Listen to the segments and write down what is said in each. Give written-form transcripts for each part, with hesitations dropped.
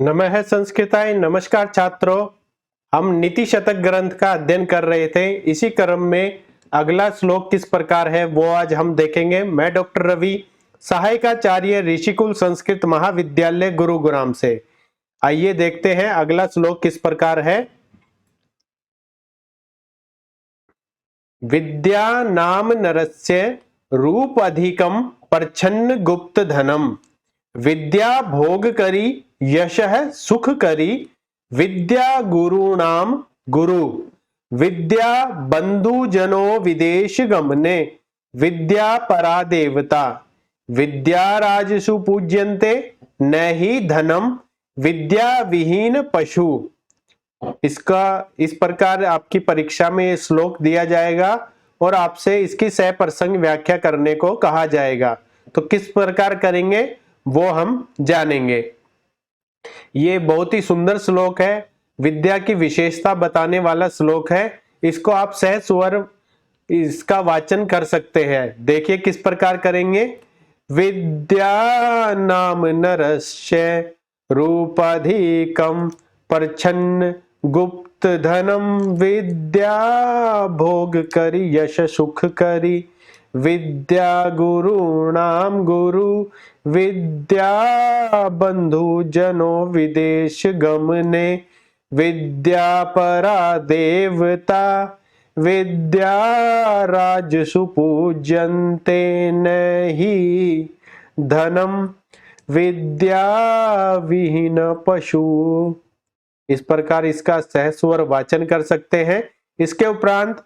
नमः संस्कृताय। नमस्कार छात्रों, हम नीति शतक ग्रंथ का अध्ययन कर रहे थे। इसी क्रम में अगला श्लोक किस प्रकार है वो आज हम देखेंगे। मैं डॉक्टर रवि, सहायकाचार्य ऋषिकुल संस्कृत महाविद्यालय गुरुग्राम से। आइए देखते हैं अगला श्लोक किस प्रकार है। विद्या नाम नरस्य रूप अधिकम प्रच्छन्न गुप्त धनम। विद्या भोग करी यशः सुख करी। विद्या गुरुणाम गुरु। विद्या बंधुजनो विदेश गमने। विद्या परा देवता। विद्या राजसु पूज्यन्ते न ही धनम। विद्या विहीन पशु। इस प्रकार आपकी परीक्षा में ये श्लोक दिया जाएगा और आपसे इसकी सप्रसंग व्याख्या करने को कहा जाएगा। तो किस प्रकार करेंगे वो हम जानेंगे। ये बहुत ही सुंदर श्लोक है, विद्या की विशेषता बताने वाला श्लोक है। इसको आप सहस्वर इसका वाचन कर सकते हैं। देखिए किस प्रकार करेंगे। विद्या नाम नरस्य रूपाधिकम प्रच्छन्न गुप्त धनम। विद्या भोग करी यश सुख करी। विद्या गुरुणाम गुरु। विद्या बंधु जनो विदेश गमने। विद्या परा देवता। विद्या राजसु पूज्यन्ते न ही धनम। विद्या विहीन पशु। इस प्रकार इसका सहस्वर वाचन कर सकते हैं। इसके उपरांत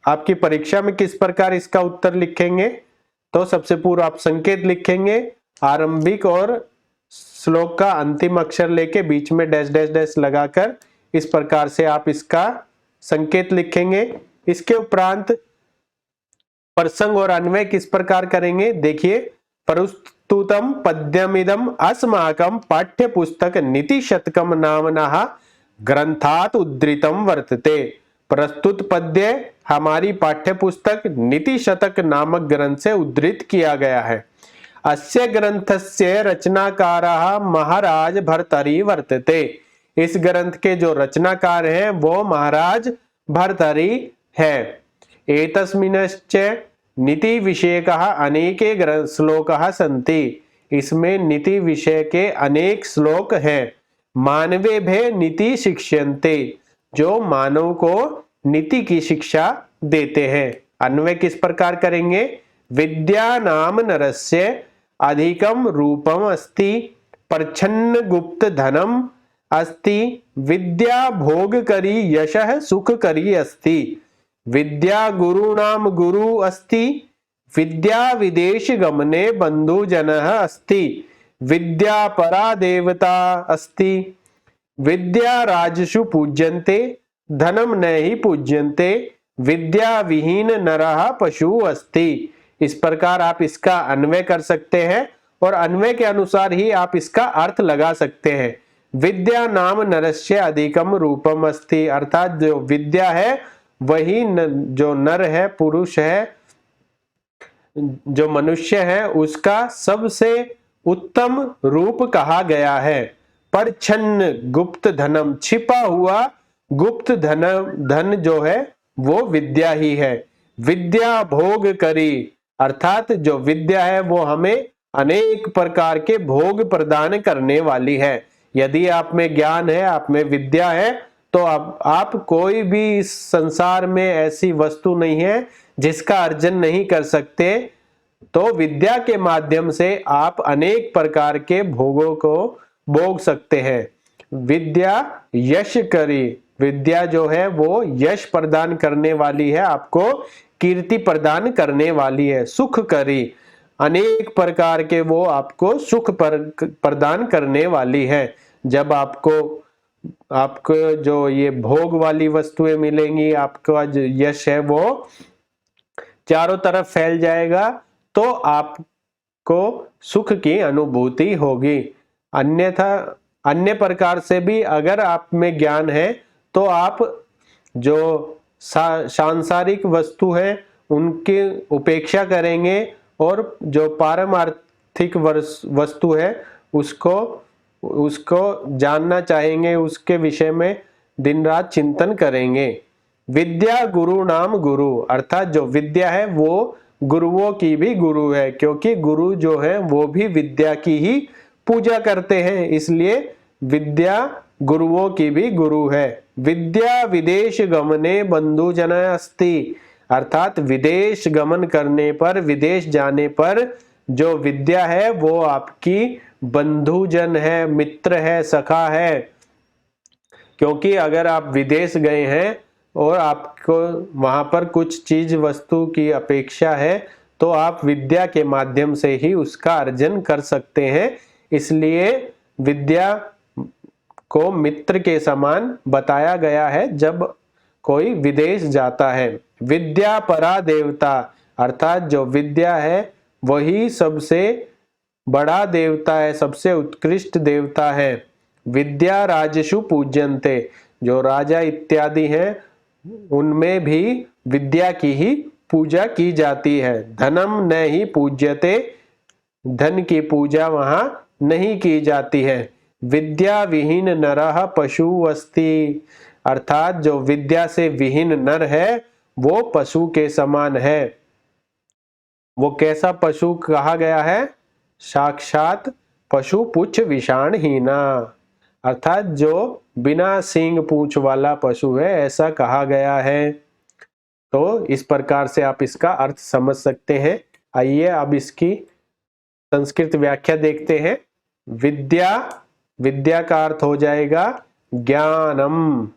आपकी परीक्षा में किस प्रकार इसका उत्तर लिखेंगे। तो सबसे पूर्व आप संकेत लिखेंगे, आरंभिक और श्लोक का अंतिम अक्षर लेके बीच में डैश डैश डैश लगाकर इस प्रकार से आप इसका संकेत लिखेंगे। इसके उपरांत प्रसंग और अन्वय किस प्रकार करेंगे। देखिए, प्रस्तुतम पद्यमिदम अस्माकं पाठ्य पुस्तक नीति शतकम नामनः ग्रंथात उद्धृतम वर्तते। प्रस्तुत पद्य हमारी पाठ्य पुस्तक नीति शतक नामक ग्रंथ से उद्धृत किया गया है। अस्य ग्रंथस्य रचनाकारः महाराज भर्तरि वर्तते। इस ग्रंथ के जो रचनाकार हैं वो महाराज भर्तरि है। एतस्मिन्श्च नीति विषयकः अनेके श्लोकाः सन्ति। इसमें नीति विषय के अनेक श्लोक हैं। मानवेभ्यः नीति शिक्ष्यन्ते, जो मानव को नीति की शिक्षा देते हैं। अन्वय किस प्रकार करेंगे। विद्या नाम नरस्य अधिकम रूपम अस्ति प्रच्छन्न गुप्त धनम अस्ति। विद्या भोग करी यशः सुख करी अस्ति। विद्या गुरुणाम गुरु अस्ति। विद्या विदेश गमने बंधु जनः अस्ति। विद्या परा देवता अस्ति। विद्या राजसु पूज्यन्ते धनम न ही पूज्यन्ते। विद्या विहीन नरः पशु अस्ति। इस प्रकार आप इसका अन्वय कर सकते हैं और अन्वय के अनुसार ही आप इसका अर्थ लगा सकते हैं। विद्या नाम नरस्य अधिकम रूपम अस्ति, अर्थात जो विद्या है वही जो नर है, पुरुष है, जो मनुष्य है, उसका सबसे उत्तम रूप कहा गया है। परछन्न गुप्त धनम, छिपा हुआ गुप्त धन जो है वो विद्या ही है। विद्या भोग करी, अर्थात जो विद्या है वो हमें अनेक प्रकार के भोग प्रदान करने वाली है। यदि आप में ज्ञान है, आप में विद्या है, तो आप कोई भी इस संसार में ऐसी वस्तु नहीं है जिसका अर्जन नहीं कर सकते। तो विद्या के माध्यम से आप अनेक प्रकार के भोगों को भोग सकते हैं। विद्या यश करी, विद्या जो है वो यश प्रदान करने वाली है, आपको कीर्ति प्रदान करने वाली है। सुख करी, अनेक प्रकार के वो आपको सुख प्रदान करने वाली है। जब आपको जो ये भोग वाली वस्तुएं मिलेंगी, आपका जो यश है वो चारों तरफ फैल जाएगा, तो आपको सुख की अनुभूति होगी। अन्यथा अन्य प्रकार से भी अगर आप में ज्ञान है तो आप जो सांसारिक वस्तु है उनकी उपेक्षा करेंगे और जो पारमार्थिक वस्तु है उसको उसको जानना चाहेंगे, उसके विषय में दिन रात चिंतन करेंगे। विद्या गुरु नाम गुरु, अर्थात जो विद्या है वो गुरुओं की भी गुरु है, क्योंकि गुरु जो है वो भी विद्या की ही पूजा करते हैं, इसलिए विद्या गुरुओं की भी गुरु है। विद्या विदेश गमने बंधु जन अस्ति, अर्थात विदेश गमन करने पर, विदेश जाने पर जो विद्या है वो आपकी बंधुजन है, मित्र है, सखा है। क्योंकि अगर आप विदेश गए हैं और आपको वहां पर कुछ चीज वस्तु की अपेक्षा है तो आप विद्या के माध्यम से ही उसका अर्जन कर सकते हैं, इसलिए विद्या को मित्र के समान बताया गया है जब कोई विदेश जाता है। विद्या परा देवता, अर्थात जो विद्या है वही सबसे बड़ा देवता है, सबसे उत्कृष्ट देवता है। विद्या राजसु पूज्यन्ते, जो राजा इत्यादि हैं उनमें भी विद्या की ही पूजा की जाती है। धनम न ही पूज्यते, धन की पूजा वहां नहीं की जाती है। विद्या विहीन नरः पशु अस्ति, अर्थात जो विद्या से विहीन नर है वो पशु के समान है। वो कैसा पशु कहा गया है? साक्षात पशु पुच्छ विषाणहीना, अर्थात जो बिना सींग पूंछ वाला पशु है, ऐसा कहा गया है। तो इस प्रकार से आप इसका अर्थ समझ सकते हैं। आइए अब इसकी संस्कृत व्याख्या देखते हैं। विद्या, विद्या का अर्थ हो जाएगा ज्ञानम।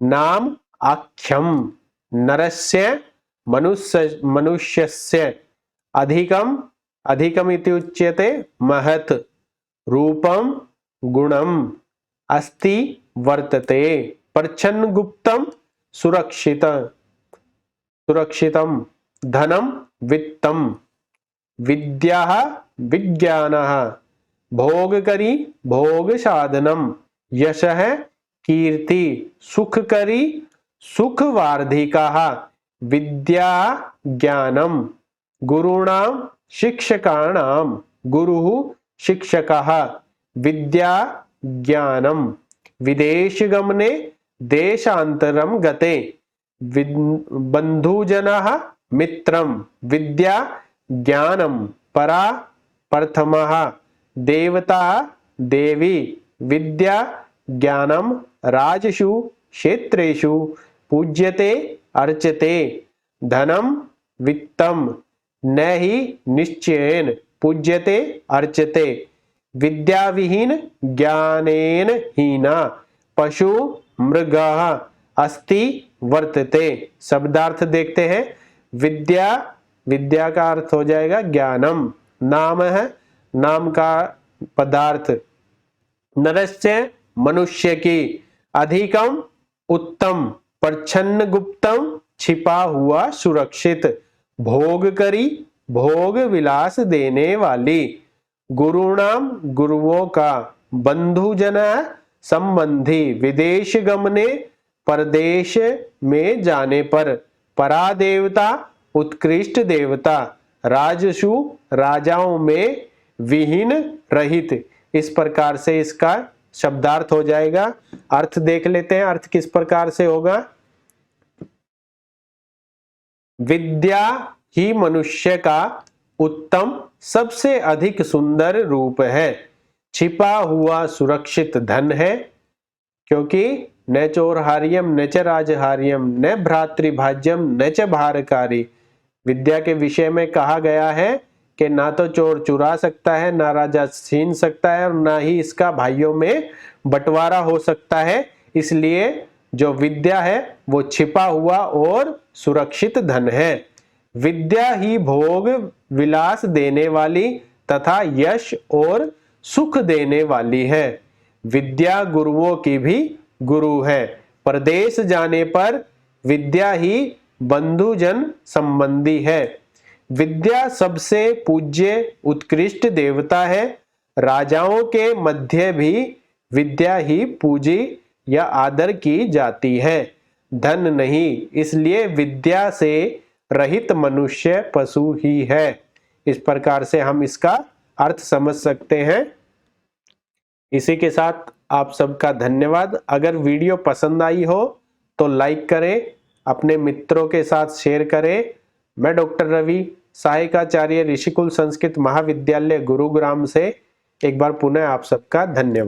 नाम आख्यम नरस्य मनुष्यस्य अधिकम, अधिकम इति उच्यते महत्, रूपम गुणम अस्ति वर्तते, प्रच्छन्न गुप्तम सुरक्षित, सुरक्षितम, धनम वित्तम, विद्या विज्ञानः, भोगकरी भोग साधनम, यशः कीर्ति, सुखकरी सुखवार्धिकाः, विद्या ज्ञानम, गुरुणाम शिक्षकाणाम, गुरुः शिक्षकः, विद्या ज्ञानम, विदेश गमने देशांतरम गते, बंधुजनः मित्रम, विद्या ज्ञानम, परा प्रथमः, देवता देवी, विद्या ज्ञानम राजसु क्षेत्रेषु पूज्यते अर्चते, धनम वित्तम न ही निश्चयेन पूज्यते अर्चते, विद्या विहीन ज्ञानेन हीना पशु मृगः अस्ति वर्तते। शब्दार्थ देखते हैं। विद्या, विद्या का अर्थ हो जाएगा ज्ञानम, नाम है, नाम का पदार्थ, नरस्य मनुष्य की, अधिकम उत्तम, प्रच्छन्न गुप्तम छिपा हुआ सुरक्षित, भोग करी भोग विलास देने वाली, गुरुणाम गुरुओं का, बंधुजन संबंधी, विदेश गमने परदेश में जाने पर, परा देवता उत्कृष्ट देवता, राजसु राजाओं में, विहीन रहित। इस प्रकार से इसका शब्दार्थ हो जाएगा। अर्थ देख लेते हैं, अर्थ किस प्रकार से होगा। विद्या ही मनुष्य का उत्तम सबसे अधिक सुंदर रूप है, छिपा हुआ सुरक्षित धन है, क्योंकि न चोरहार्यम न च राजहार्यम न भ्रातृभाज्यम न च भारकारी। विद्या के विषय में कहा गया है कि ना तो चोर चुरा सकता है, ना राजा छीन सकता है, और ना ही इसका भाइयों में बंटवारा हो सकता है। इसलिए जो विद्या है वो छिपा हुआ और सुरक्षित धन है। विद्या ही भोग विलास देने वाली तथा यश और सुख देने वाली है। विद्या गुरुओं की भी गुरु है। परदेश जाने पर विद्या ही बंधुजन संबंधी है। विद्या सबसे पूज्य उत्कृष्ट देवता है। राजाओं के मध्य भी विद्या ही पूजी या आदर की जाती है, धन नहीं। इसलिए विद्या से रहित मनुष्य पशु ही है। इस प्रकार से हम इसका अर्थ समझ सकते हैं। इसी के साथ आप सबका धन्यवाद। अगर वीडियो पसंद आई हो तो लाइक करें, अपने मित्रों के साथ शेयर करें। मैं डॉक्टर रवि, सहायकाचार्य ऋषिकुल संस्कृत महाविद्यालय गुरुग्राम से एक बार पुनः आप सबका धन्यवाद।